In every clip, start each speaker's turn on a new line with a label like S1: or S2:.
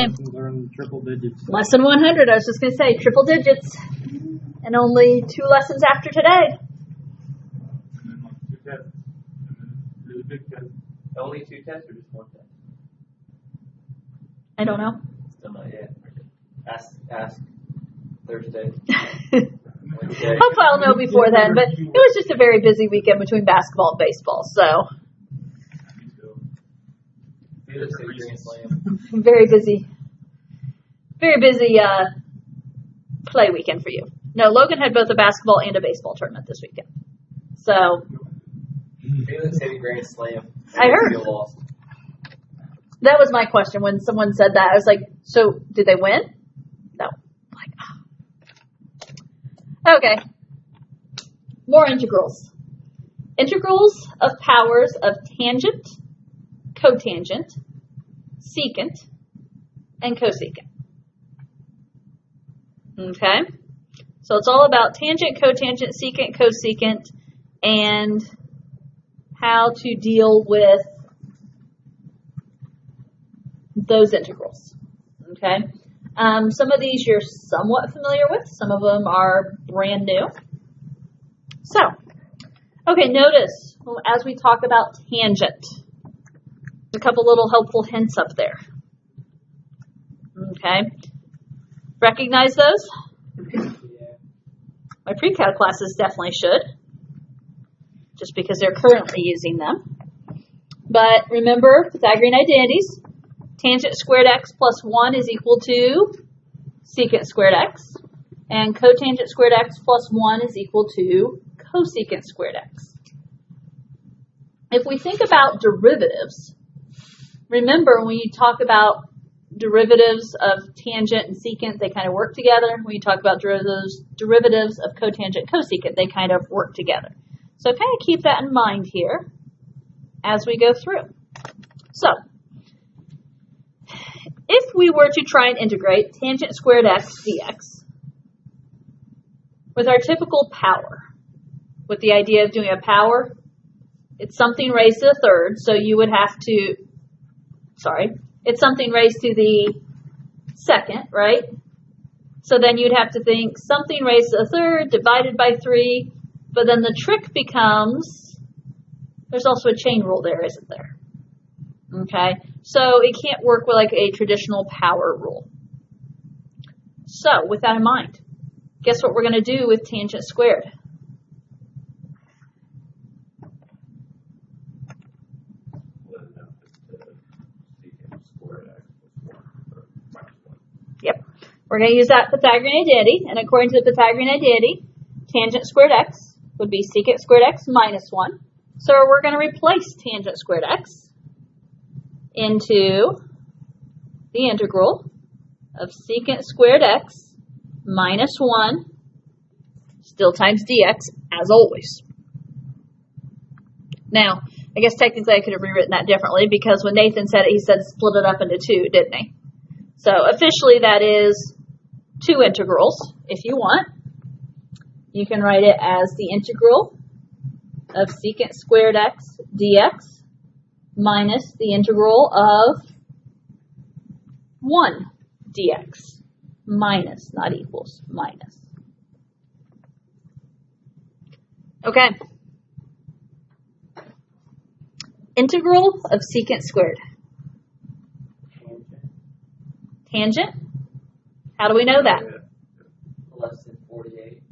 S1: Okay.
S2: Lessons are in triple digits.
S1: Lesson 100. I was just going to say triple digits. And only 2 lessons after today.
S3: And then like 2 tests. And then do the big test.
S4: Only 2 tests or just 1 test?
S1: I don't know.
S4: Still not yet. Ask Thursday.
S1: Hopefully I'll know before then. But it was just a very busy weekend between basketball and baseball. So very busy. Very busy play weekend for you. No, Logan had both a basketball and a baseball tournament this weekend. So
S4: Felix hit a grand slam.
S1: I heard. That was my question when someone said that. I was like, so did they win? No. Like, okay. More integrals. Integrals of powers of tangent, cotangent, secant, and cosecant. Okay? So it's all about tangent, cotangent, secant, cosecant, and how to deal with those integrals. Okay? Some of these you're somewhat familiar with. Some of them are brand new. So, okay, notice as we talk about tangent, a couple little helpful hints up there. Okay? Recognize those? My pre-calc classes definitely should, just because they're currently using them. But remember, Pythagorean identities. Tangent squared x plus 1 is equal to secant squared x. And cotangent squared x plus 1 is equal to cosecant squared x. If we think about derivatives, remember when you talk about derivatives of tangent and secant, they kind of work together. When you talk about derivatives of cotangent, cosecant, they kind of work together. So kind of keep that in mind here as we go through. So, if we were to try and integrate tangent squared x dx with our typical power, with the idea of doing a power, it's something raised to the third, so you would have to, it's something raised to the second, right? So then you'd have to think something raised to the third divided by 3, but then the trick becomes, there's also a chain rule there, isn't there? Okay, so it can't work with like a traditional power rule. So with that in mind, guess what we're going to do with tangent squared? Yep, we're going to use that Pythagorean identity, and according to the Pythagorean identity, tangent squared x would be secant squared x minus 1. So we're going to replace tangent squared x into the integral of secant squared x minus 1, still times dx, as always. Now, I guess technically I could have rewritten that differently, because when Nathan said it, he said split it up into 2, didn't he? So officially that is 2 integrals, if you want. You can write it as the integral of secant squared x dx minus the integral of 1 dx, minus, not equals, minus. Okay. Integral of secant squared. Tangent? How do we know that?
S4: Less than 48.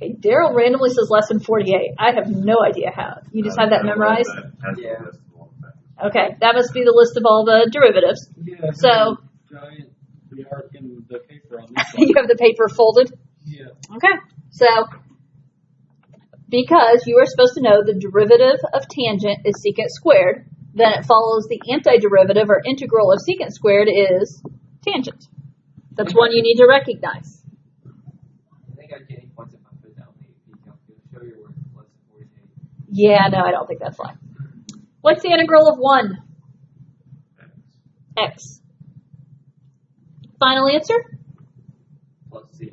S1: Okay, Daryl randomly says less than 48. I have no idea how. You just have that memorized?
S4: Yeah.
S1: Okay, that must be the list of all the derivatives.
S2: Yeah,
S1: So
S2: giant, the arc in the paper on this
S1: you have the paper folded?
S2: Yeah.
S1: Okay, so because you are supposed to know the derivative of tangent is secant squared, then it follows the antiderivative or integral of secant squared is tangent. That's one you need to recognize.
S4: I think I get any points if I put down the AP calculator. Show your work less than 48.
S1: Yeah, no, I don't think that's right. What's the integral of 1? X. Final answer?
S4: Plus C.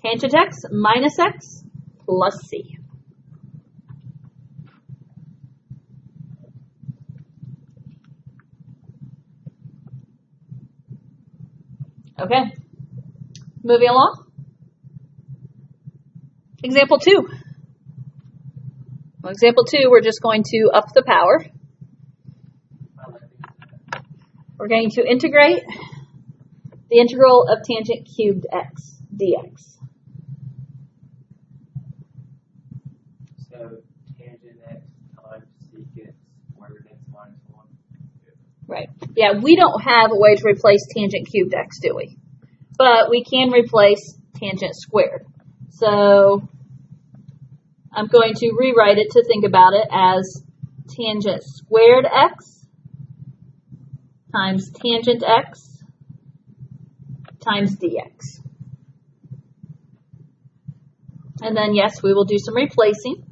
S1: Tangent x minus x plus c. Okay. Moving along. Example 2. Well, example 2, we're just going to up the power. We're going to integrate the integral of tangent cubed x dx.
S4: So tangent x times secant squared x minus 1.
S1: Right. Yeah, we don't have a way to replace tangent cubed x, do we? But we can replace tangent squared. So I'm going to rewrite it to think about it as tangent squared x times tangent x times dx. And then, yes, we will do some replacing.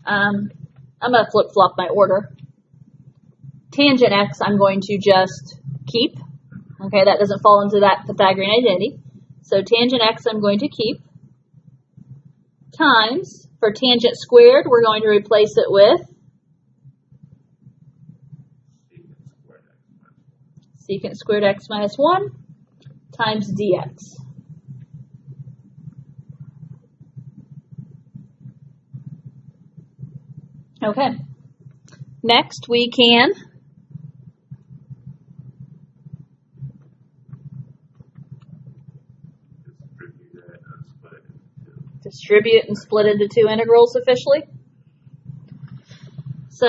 S1: I'm going to flip-flop my order. Tangent x, I'm going to just keep. Okay, that doesn't fall into that Pythagorean identity. So tangent x, I'm going to keep. Times, for tangent squared, we're going to replace it with secant squared x minus 1 times dx. Okay. Next, we can distribute and split into two integrals officially. So,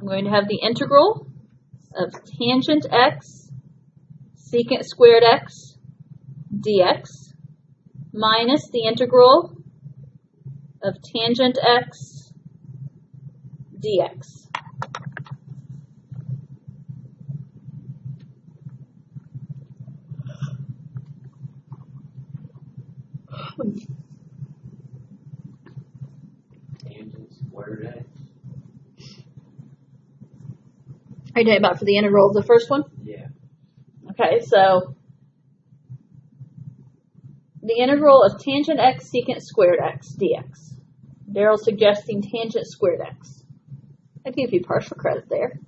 S1: I'm going to have the integral of tangent x secant squared x dx minus the integral of tangent x dx.
S4: Tangent squared x.
S1: Are you talking about for the integral of the first one?
S4: Yeah.
S1: Okay, so the integral of tangent x secant squared x dx. Daryl's suggesting tangent squared x. I'd give you partial credit there.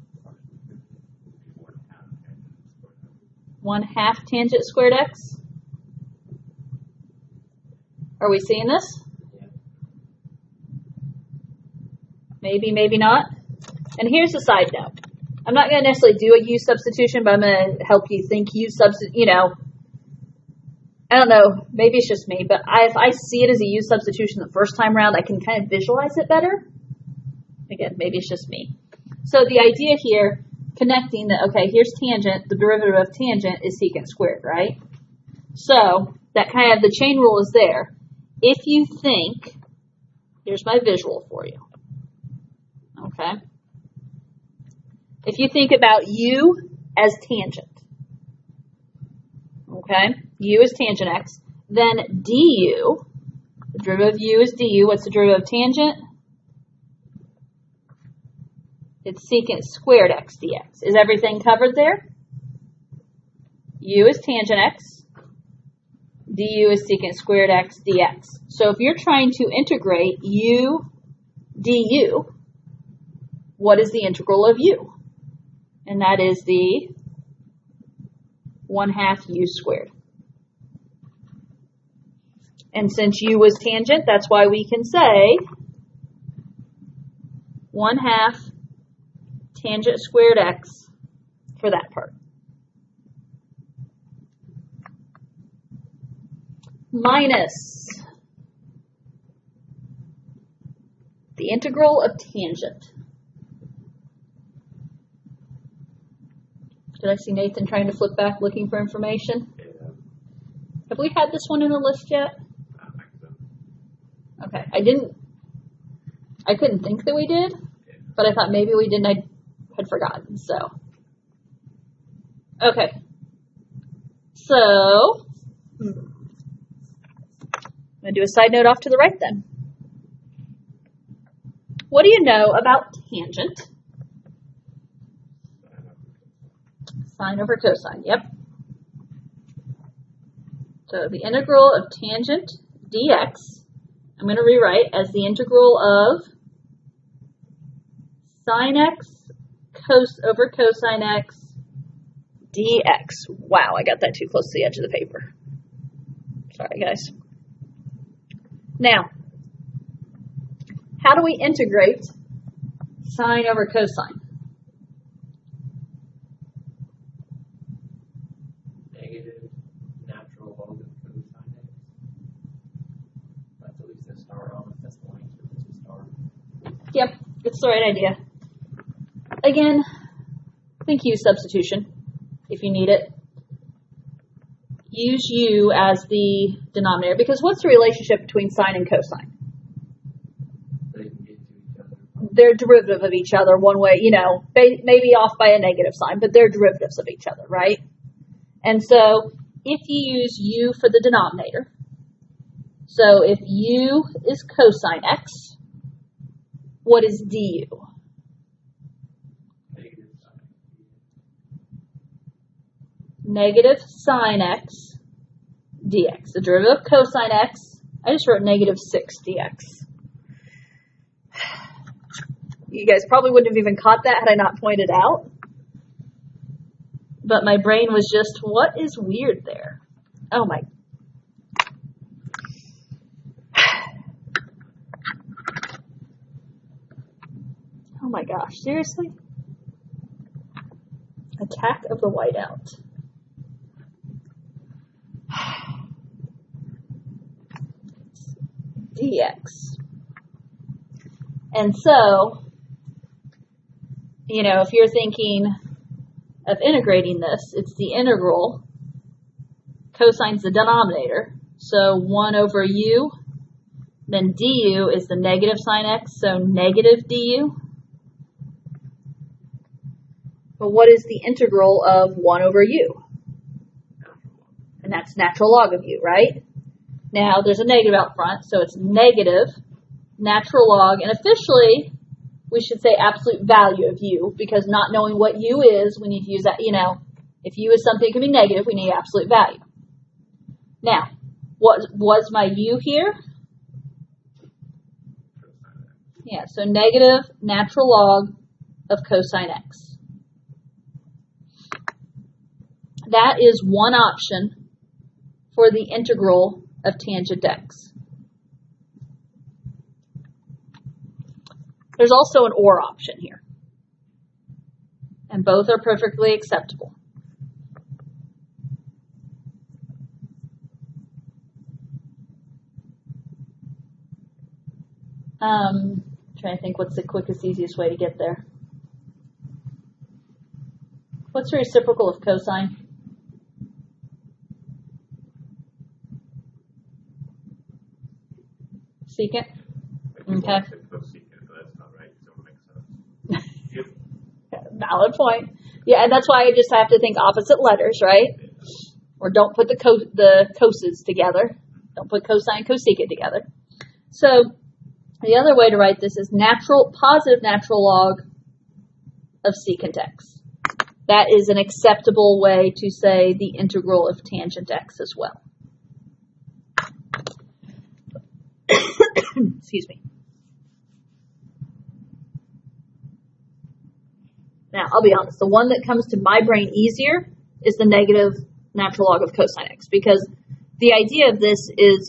S1: 1/2 tangent squared x. Are we seeing this?
S4: Yeah.
S1: Maybe, maybe not. And here's a side note. I'm not going to necessarily do a u substitution, but I'm going to help you think u substitution, you know. I don't know, maybe it's just me, but if I see it as a u substitution the first time around, I can kind of visualize it better. Again, maybe it's just me. So the idea here, connecting that, okay, here's tangent, the derivative of tangent is secant squared, right? So that kind of, the chain rule is there. If you think, here's my visual for you, okay? If you think about u as tangent, okay, u is tangent x, then du, the derivative of u is du. What's the derivative of tangent? It's secant squared x dx. Is everything covered there? U is tangent x, du is secant squared x dx. So if you're trying to integrate u du, what is the integral of u? And that is the 1/2 u squared. And since u was tangent, that's why we can say 1/2 tangent squared x for that part. Minus the integral of tangent. Did I see Nathan trying to flip back looking for information?
S3: Yeah,
S1: Have we had this one in the list yet?
S3: I think so.
S1: Okay, I couldn't think that we did, but I thought maybe we didn't. I had forgotten, so. Okay. So, I'm going to do a side note off to the right then. What do you know about tangent? Sine over cosine, yep. So the integral of tangent dx, I'm going to rewrite as the integral of sine x cos over cosine x dx. Wow, I got that too close to the edge of the paper. Sorry, guys. Now, how do we integrate sine over cosine?
S4: Negative natural log of cosine x. That's at least a star on it. That's the length of the star.
S1: Yep, it's the right idea. Again, think u substitution if you need it. Use u as the denominator, because what's the relationship between sine and cosine?
S4: They can get to each other.
S1: They're derivative of each other one way, maybe off by a negative sign, but they're derivatives of each other, right? And so if you use u for the denominator, so if u is cosine x, what is du? Negative sine x dx. The derivative of cosine x, I just wrote negative 6 dx. You guys probably wouldn't have even caught that had I not pointed out. But my brain was just, what is weird there? Oh my. Oh my gosh, seriously? Attack of the whiteout. Dx. And so, if you're thinking of integrating this, it's the integral. Cosine's the denominator. So 1 over u. Then du is the negative sine x, so negative du. But what is the integral of 1 over u? And that's natural log of u, right? Now, there's a negative out front, so it's negative natural log. And officially, we should say absolute value of u, because not knowing what u is, we need to use that, if u is something that can be negative, we need absolute value. Now, what was my u here? Yeah, so negative natural log of cosine x. That is one option for the integral of tangent x. There's also an or option here. And both are perfectly acceptable. Trying to think what's the quickest, easiest way to get there. What's the reciprocal of cosine? Secant? Okay. Valid point. Yeah, and that's why I just have to think opposite letters, right? Or don't put the coses together. Don't put cosine and cosecant together. So the other way to write this is positive natural log of secant x. That is an acceptable way to say the integral of tangent x as well. Excuse me. Now, I'll be honest, the one that comes to my brain easier is the negative natural log of cosine x, because the idea of this is,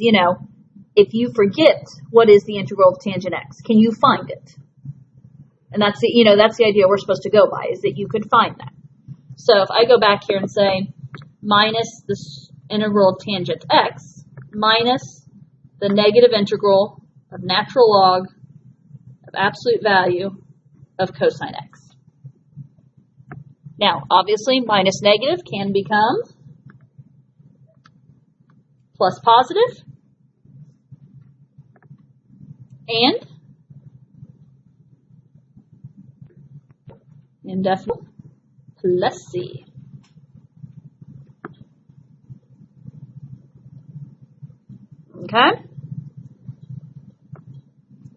S1: if you forget what is the integral of tangent x, can you find it? And that's the idea we're supposed to go by, is that you could find that. So if I go back here and say minus the integral of tangent x minus the negative integral of natural log of absolute value of cosine x. Now, obviously, minus negative can become plus positive, and indefinite plus c. Okay?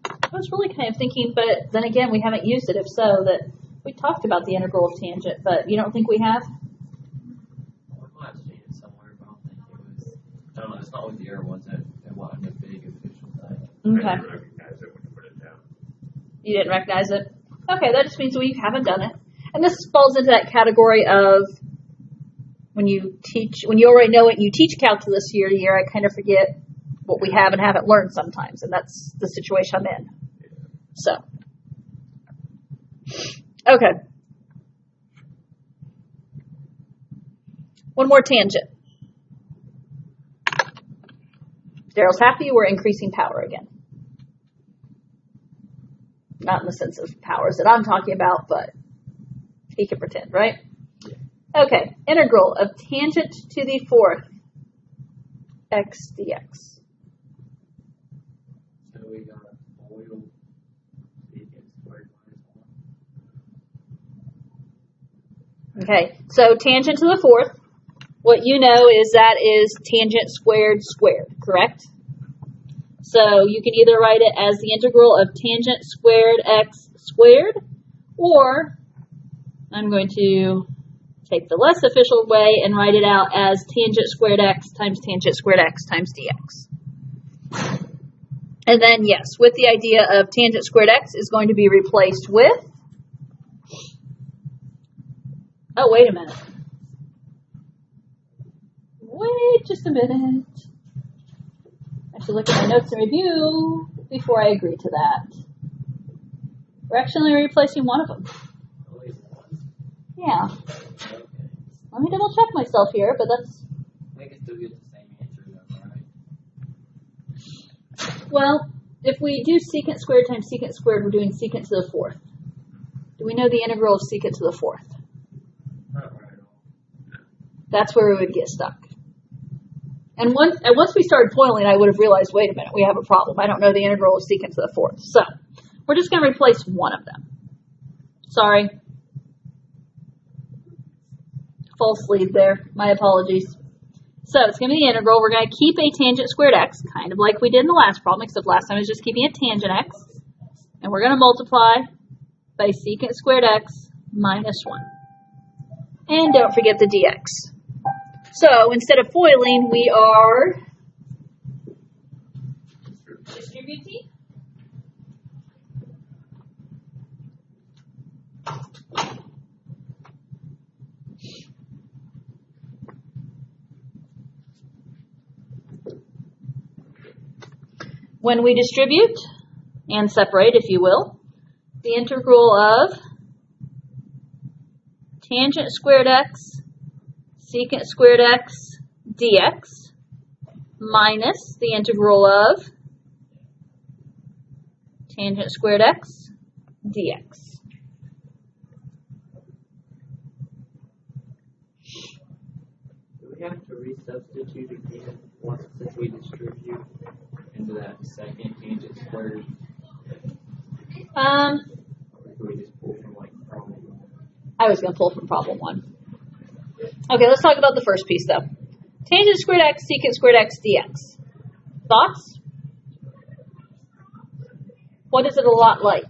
S1: I was really kind of thinking, but then again, we haven't used it. If so, that we talked about the integral of tangent, but you don't think we have?
S4: Well, I might have seen it somewhere, but I don't think it was. I don't know. It's not with the other ones that wasn't a big official thing.
S1: Okay.
S3: I didn't recognize it when you put it down.
S1: You didn't recognize it? Okay, that just means we haven't done it. And this falls into that category of when you already know it and you teach calculus year to year, I kind of forget what we have and haven't learned sometimes, and that's the situation I'm in. So, okay. One more tangent. Daryl's happy we're increasing power again. Not in the sense of powers that I'm talking about, but he can pretend, right? Okay, integral of tangent to the fourth x dx.
S4: So we got FOIL secant squared minus 1.
S1: Okay, so tangent to the fourth, what you know is that is tangent squared squared, correct? So you can either write it as the integral of tangent squared x squared, or I'm going to take the less official way and write it out as tangent squared x times dx. And then, yes, with the idea of tangent squared x is going to be replaced with, oh, wait a minute. Wait just a minute. I should look at my notes and review before I agree to that. We're actually replacing one of them.
S4: Only one?
S1: Yeah.
S4: Okay.
S1: Let me double check myself here, but that's,
S4: I think it still get the same answer though, right?
S1: well, if we do secant squared times secant squared, we're doing secant to the fourth. Do we know the integral of secant to the fourth?
S3: Not right at all.
S1: That's where we would get stuck. And once we started FOILing, I would have realized, wait a minute, we have a problem. I don't know the integral of secant to the fourth. So we're just going to replace one of them. Sorry. False lead there. My apologies. So it's going to be the integral. We're going to keep a tangent squared x, kind of like we did in the last problem, except last time it was just keeping a tangent x. And we're going to multiply by secant squared x minus 1. And don't forget the dx. So instead of FOILing, we are distributing. When we distribute and separate, if you will, the integral of tangent squared x secant squared x dx minus the integral of tangent squared x dx.
S4: Do we have to resubstitute again once since we distribute into that second tangent squared? Or do we just pull from like problem 1?
S1: I was going to pull from problem 1. Okay, let's talk about the first piece though. Tangent squared x secant squared x dx. Thoughts? What is it a lot like?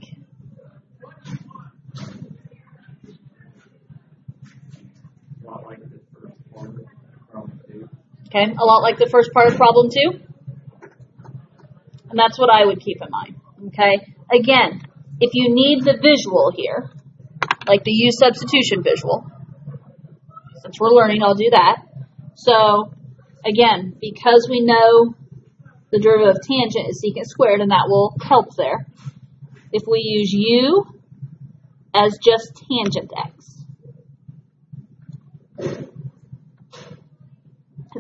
S4: A lot like the first part of problem 2.
S1: Okay, a lot like the first part of problem 2. And that's what I would keep in mind. Okay, again, if you need the visual here, like the use substitution visual, since we're learning, I'll do that. So, again, because we know the derivative of tangent is secant squared, and that will help there. If we use u as just tangent x,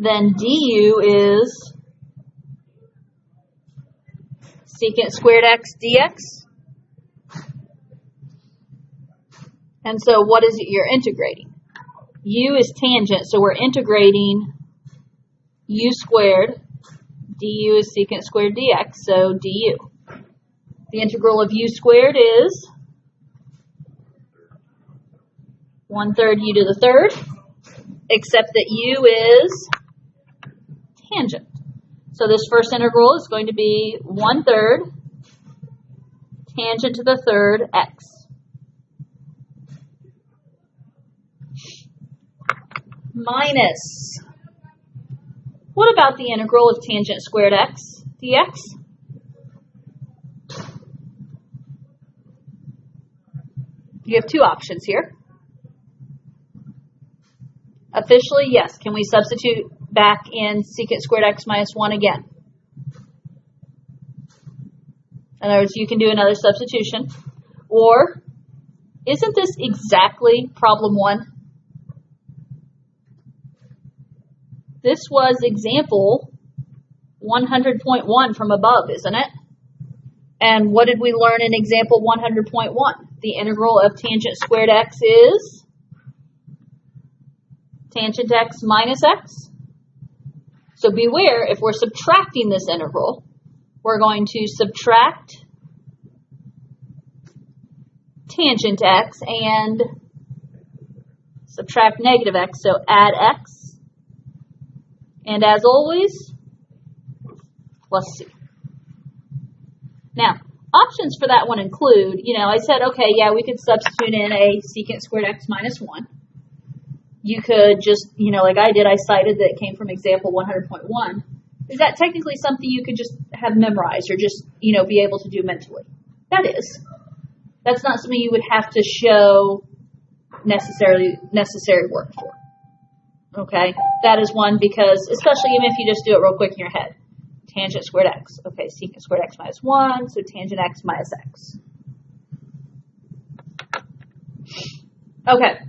S1: then du is secant squared x dx. And so what is it you're integrating? U is tangent, so we're integrating u squared. Du is secant squared dx, so du. The integral of u squared is 1/3 u to the third, except that u is tangent. So this first integral is going to be 1/3 tangent to the third x. Minus, what about the integral of tangent squared x dx? You have two options here. Officially, yes. Can we substitute back in secant squared x minus 1 again? In other words, you can do another substitution. Or, isn't this exactly problem 1? This was example 100.1 from above, isn't it? And what did we learn in example 100.1? The integral of tangent squared x is tangent x minus x. So beware, if we're subtracting this integral, we're going to subtract tangent x and subtract negative x, so add x. And as always, plus c. Now, options for that one include, I said, okay, yeah, we could substitute in a secant squared x minus 1. You could just, like I did, I cited that it came from example 100.1. Is that technically something you could just have memorized or just, be able to do mentally? That is. That's not something you would have to show necessary work for. Okay? That is one because, especially even if you just do it real quick in your head. Tangent squared x. Okay, secant squared x minus 1, so tangent x minus x. Okay.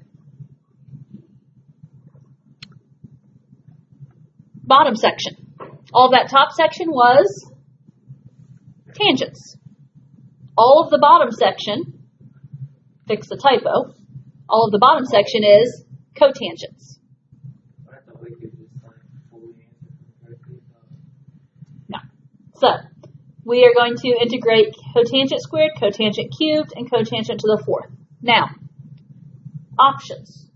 S1: Bottom section. All of that top section was tangents. All of the bottom section, fix the typo, all of the bottom section is cotangents.
S4: I thought we could just fully answer.
S1: No. So, we are going to integrate cotangent squared, cotangent cubed, and cotangent to the 4th. Now, options.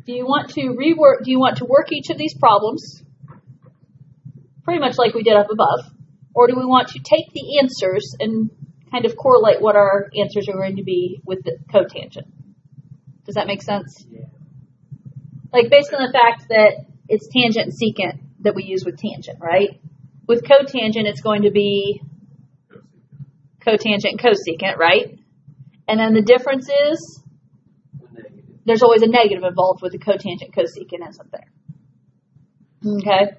S1: Do you want to work each of these problems pretty much like we did up above? Or do we want to take the answers and kind of correlate what our answers are going to be with the cotangent? Does that make sense?
S4: Yeah.
S1: Like based on the fact that it's tangent and secant that we use with tangent, right? With cotangent, it's going to be cotangent and cosecant, right? And then the difference is there's always a negative involved with the cotangent cosecant, isn't there? Okay.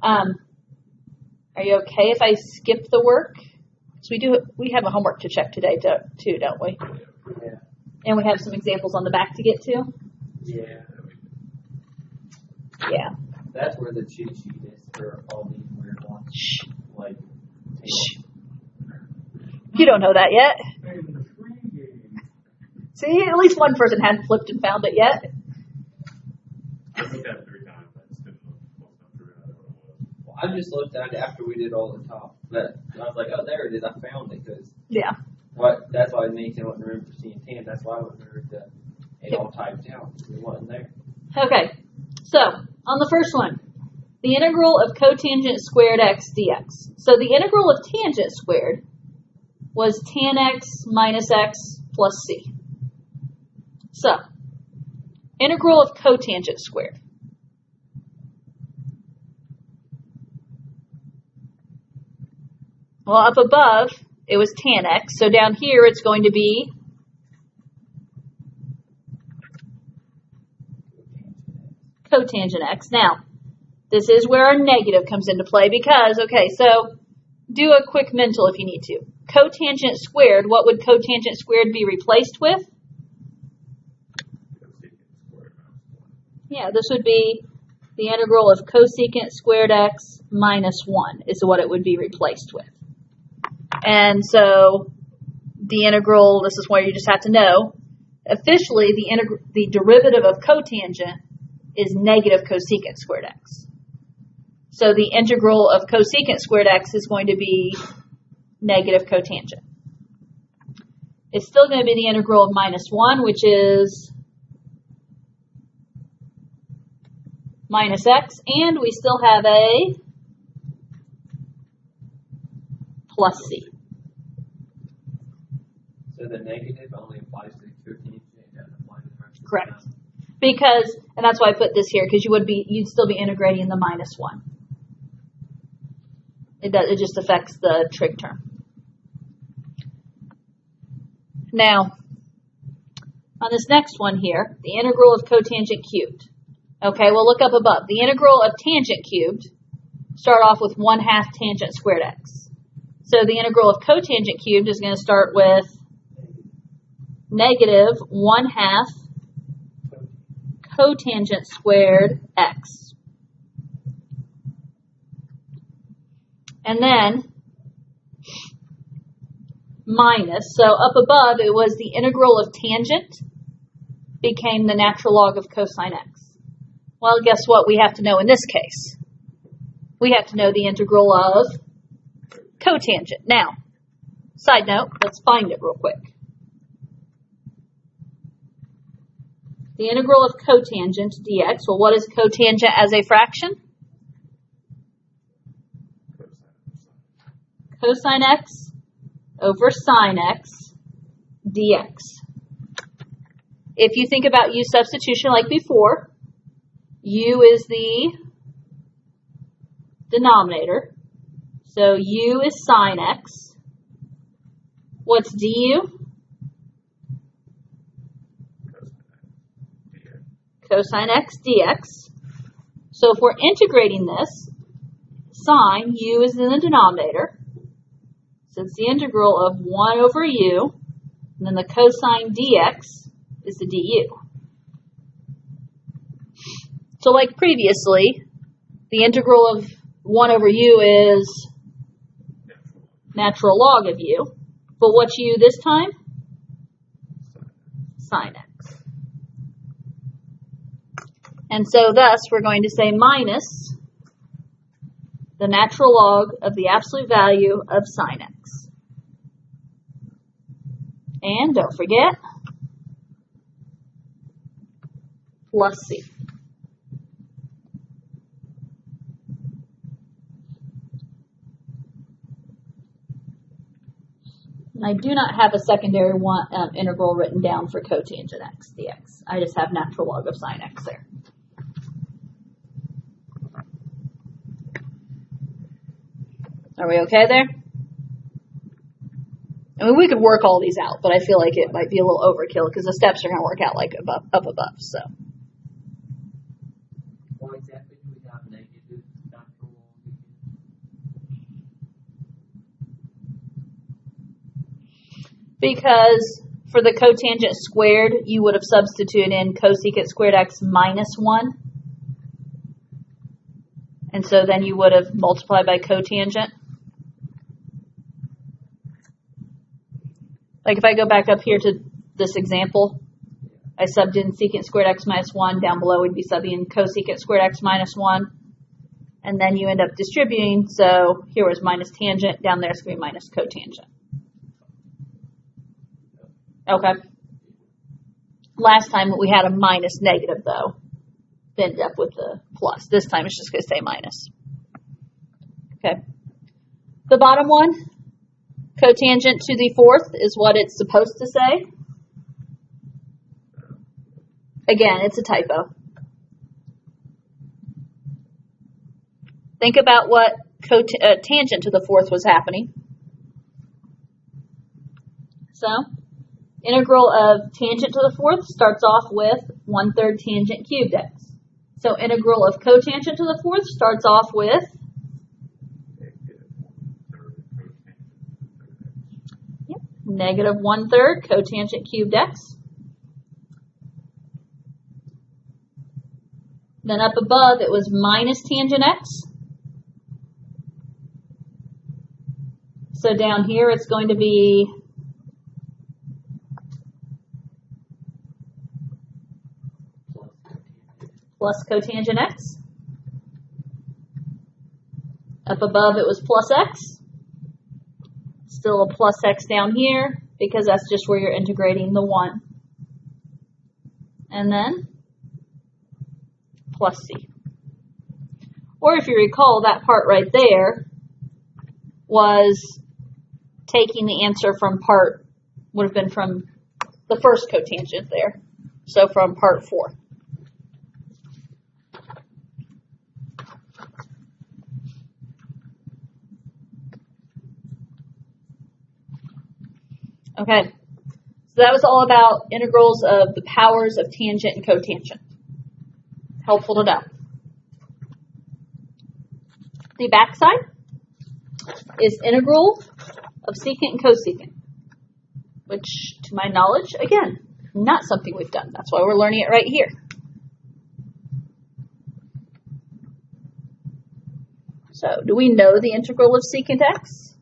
S1: Are you okay if I skip the work? So we have a homework to check today too, don't we?
S4: Yeah.
S1: And we have some examples on the back to get to.
S4: Yeah.
S1: Yeah.
S4: That's where the cheat sheet is for all these weird ones.
S1: Shh.
S4: Like,
S1: Shh. You don't know that yet.
S3: In the free game.
S1: See, at least one person hadn't flipped and found it yet.
S3: I looked at it 3 times. I just didn't look close enough to realize what it was.
S4: well, I just looked at it after we did all the top. But I was like, oh, there it is. I found it because
S1: Yeah.
S4: that's why Nathan wasn't remember seeing 10. That's why I wasn't remember it all typed out. It wasn't there.
S1: Okay. So, on the first one, the integral of cotangent squared x dx. So the integral of tangent squared was tan x minus x plus c. So, integral of cotangent squared. Well, up above, it was tan x. So down here, it's going to be cotangent x. Now, this is where our negative comes into play because, okay, so do a quick mental if you need to. Cotangent squared, what would cotangent squared be replaced with? Yeah, this would be the integral of cosecant squared x minus 1 is what it would be replaced with. And so the integral, this is where you just have to know, officially the derivative of cotangent is negative cosecant squared x. So the integral of cosecant squared x is going to be negative cotangent. It's still going to be the integral of minus 1, which is minus x, and we still have a plus c.
S4: So the negative only applies to the cotangent. It doesn't apply to the rest of the
S1: Correct.
S4: time.
S1: Because, and that's why I put this here, because you'd still be integrating the minus 1. It just affects the trig term. Now, on this next one here, the integral of cotangent cubed. Okay, well look up above. The integral of tangent cubed start off with 1/2 tangent squared x. So the integral of cotangent cubed is going to start with negative 1/2 cotangent squared x. And then minus, so up above it was the integral of tangent became the natural log of cosine x. Well, guess what we have to know in this case? We have to know the integral of cotangent. Now, side note, let's find it real quick. The integral of cotangent dx, well, what is cotangent as a fraction? Cosine x over sine x dx. If you think about u substitution like before, u is the denominator. So u is sine x. What's du? Cosine x dx. So if we're integrating this, sine, u is in the denominator. So it's the integral of 1 over u, and then the cosine dx is the du. So like previously, the integral of 1 over u is natural log of u. But what's u this time? Sine x. And so thus we're going to say minus the natural log of the absolute value of sine x. And don't forget, plus c. I do not have a secondary integral written down for cotangent x dx. I just have natural log of sine x there. Are we okay there? I mean, we could work all these out, but I feel like it might be a little overkill because the steps are going to work out like up above. So.
S4: Why exactly do we have negative natural log?
S1: Because for the cotangent squared, you would have substituted in cosecant squared x minus 1. And so then you would have multiplied by cotangent. Like if I go back up here to this example, I subbed in secant squared x minus 1. Down below we'd be subbing in cosecant squared x minus 1. And then you end up distributing. So here was minus tangent. Down there it's going to be minus cotangent. Okay. Last time we had a minus negative though. Ended up with the plus. This time it's just going to say minus. Okay. The bottom one, cotangent to the fourth, is what it's supposed to say. Again, it's a typo. Think about what tangent to the fourth was happening. So, integral of tangent to the fourth starts off with 1/3 tangent cubed x. So integral of cotangent to the fourth starts off with negative 1/3 cotangent cubed x. Then up above it was minus tangent x. So down here it's going to be plus cotangent x. Up above it was plus x. Still a plus x down here because that's just where you're integrating the 1. And then plus c. Or if you recall, that part right there was taking the answer from part, would have been from the first cotangent there. So from part 4. Okay, so that was all about integrals of the powers of tangent and cotangent. Helpful to know. The backside is integral of secant and cosecant, which, to my knowledge, again, not something we've done. That's why we're learning it right here. So, do we know the integral of secant x?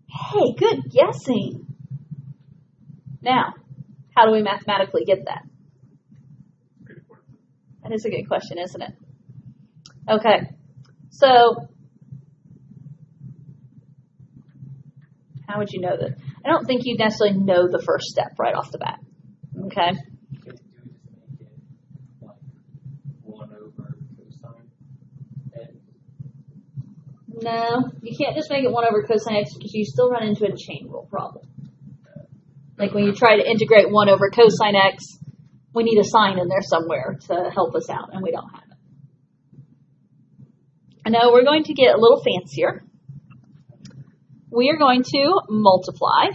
S1: Hey, good guessing. Now, how do we mathematically get that? That is a good question, isn't it? Okay, so how would you know that? I don't think you'd necessarily know the first step right off the bat. Okay.
S4: Do we just make it like 1 over cosine x?
S1: No, you can't just make it 1 over cosine x because you still run into a chain rule problem. Like when you try to integrate 1 over cosine x, we need a sign in there somewhere to help us out, and we don't have it. I know we're going to get a little fancier. We are going to multiply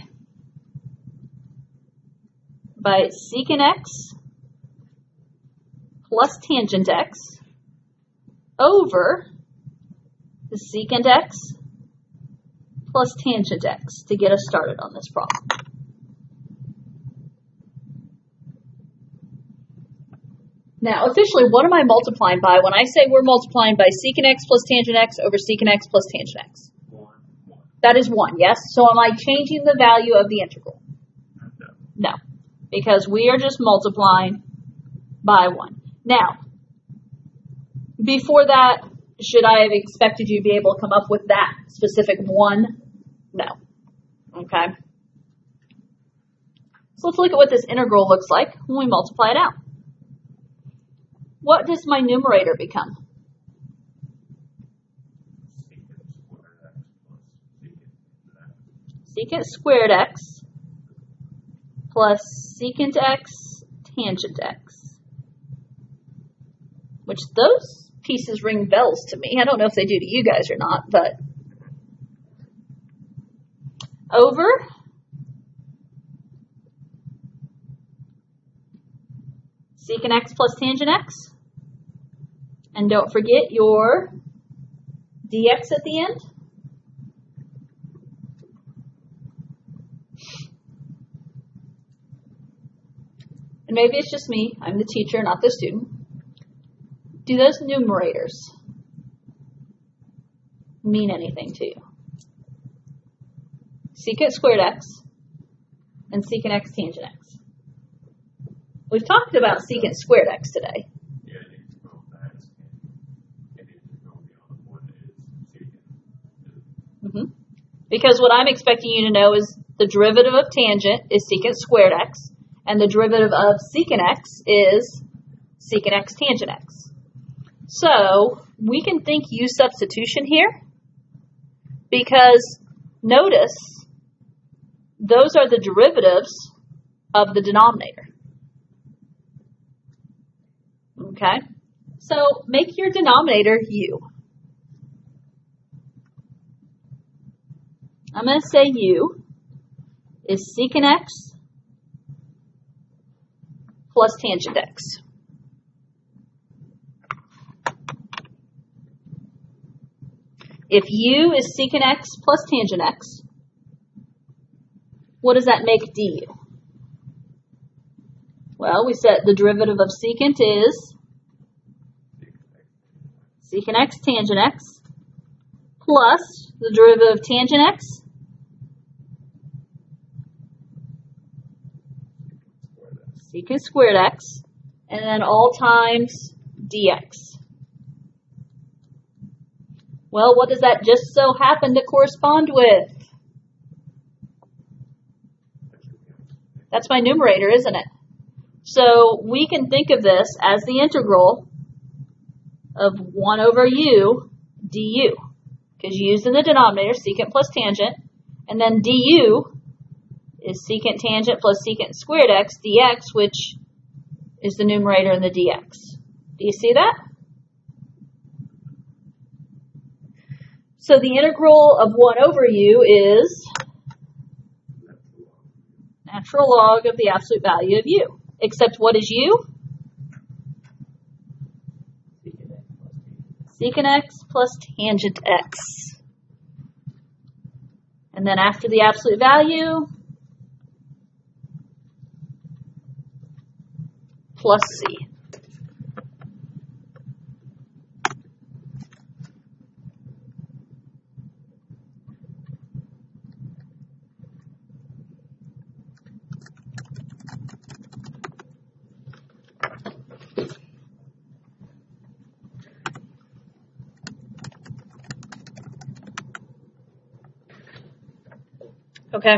S1: by secant x plus tangent x over the secant x plus tangent x to get us started on this problem. Now, officially, what am I multiplying by when I say we're multiplying by secant x plus tangent x over secant x plus tangent x?
S3: 1.
S1: That is 1, yes? So am I changing the value of the integral? No, because we are just multiplying by 1. Now, before that, should I have expected you to be able to come up with that specific 1? No. Okay. So let's look at what this integral looks like when we multiply it out. What does my numerator become? Secant squared x plus secant x tangent x. Which those pieces ring bells to me. I don't know if they do to you guys or not, but over secant x plus tangent x. And don't forget your dx at the end. And maybe it's just me. I'm the teacher, not the student. Do those numerators mean anything to you? Secant squared x and secant x tangent x. We've talked about secant squared x today.
S3: Yeah, it needs to go fast. It needs to go beyond what is secant.
S1: Because what I'm expecting you to know is the derivative of tangent is secant squared x, and the derivative of secant x is secant x tangent x. So we can think u substitution here because notice those are the derivatives of the denominator. Okay, so make your denominator u. I'm going to say u is secant x plus tangent x. If u is secant x plus tangent x, what does that make du? Well, we said the derivative of secant is secant x tangent x plus the derivative of tangent x secant squared x, and then all times dx. Well, what does that just so happen to correspond with? That's my numerator, isn't it? So we can think of this as the integral of 1 over u du, because u is in the denominator, secant plus tangent, and then du is secant tangent plus secant squared x dx, which is the numerator in the dx. Do you see that? So the integral of 1 over u is, natural log of the absolute value of u. Except what is u? Secant x plus tangent x. And then after the absolute value, plus c. Okay.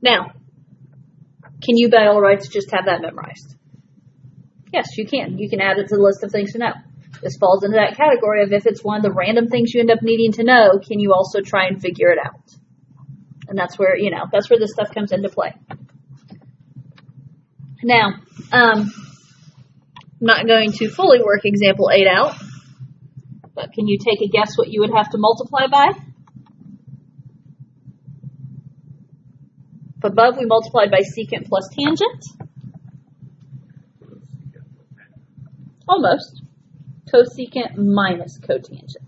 S1: Now, can you by all rights just have that memorized? Yes, you can. You can add it to the list of things to know. This falls into that category of if it's one of the random things you end up needing to know, can you also try and figure it out? And that's where, that's where this stuff comes into play. Now, I'm not going to fully work example 8 out, but can you take a guess what you would have to multiply by? Above, we multiplied by secant plus tangent. Almost. Cosecant minus cotangent.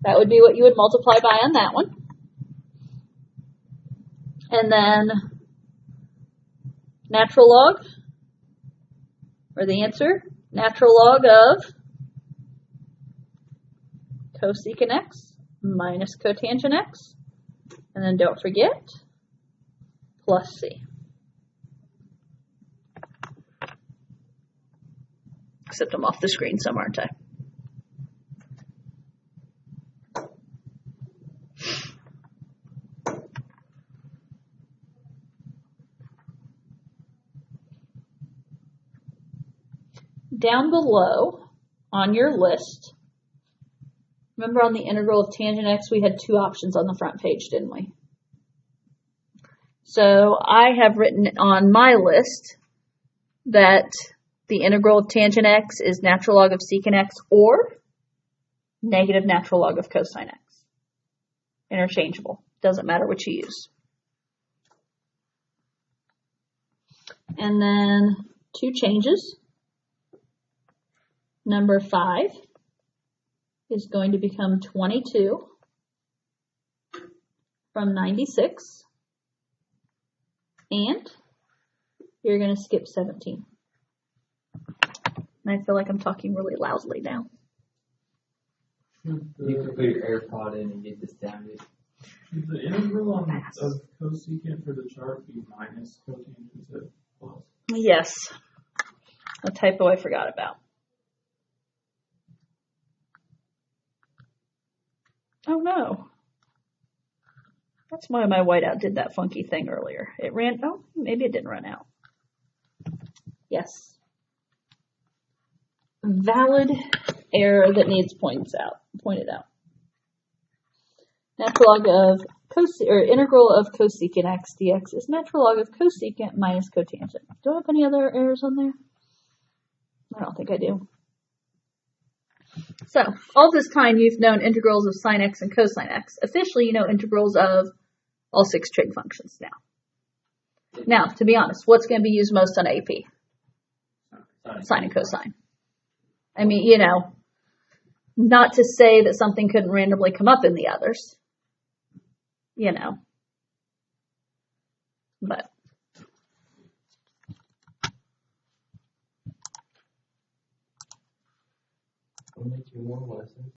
S1: That would be what you would multiply by on that one. And then natural log, or the answer, natural log of cosecant x minus cotangent x, and then don't forget, plus c. Except I'm off the screen some, aren't I? Down below on your list, remember on the integral of tangent x, we had 2 options on the front page, didn't we? So I have written on my list that the integral of tangent x is natural log of secant x or negative natural log of cosine x. Interchangeable. Doesn't matter what you use. And then 2 changes. Number 5 is going to become 22 from 96. And you're going to skip 17. And I feel like I'm talking really loudly now.
S4: You can put your AirPod in and get this down.
S3: Should the integral of cosecant for the chart be minus cotangent to plus?
S1: Yes. A typo I forgot about. Oh no. That's why my whiteout did that funky thing earlier. It ran, oh, maybe it didn't run out. Yes. Valid error that needs pointed out. Natural log of integral of cosecant x dx is natural log of cosecant minus cotangent. Do I have any other errors on there? I don't think I do. So, all this time you've known integrals of sine x and cosine x. Officially, you know integrals of all 6 trig functions now. Now, to be honest, what's going to be used most on AP? Sine and cosine. I mean, not to say that something couldn't randomly come up in the others. But.
S4: Only 2 more lessons.